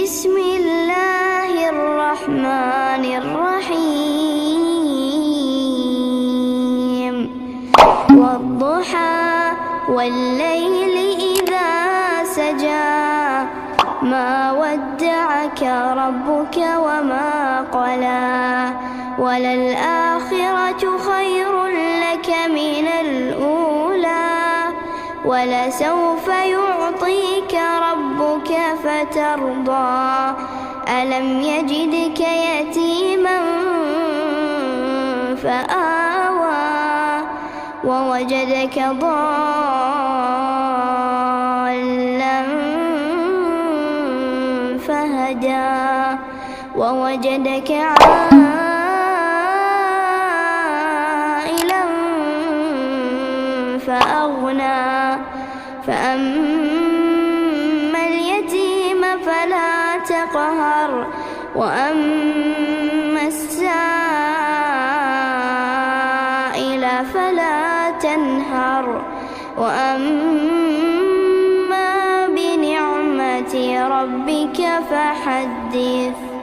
بسم الله الرحمن الرحيم والضحى والليل إذا سجى ما ودعك ربك وما قلى وللآخرة خير لك من الأولى ولسوف يعطيك ربك فترضى ألم يجدك يتيما فآوى ووجدك ضالا فهدى ووجدك عائلا فأغنى فأما اليتيم فلا تقهر وأما السائل فلا تنهر وأما بنعمة ربك فحدث.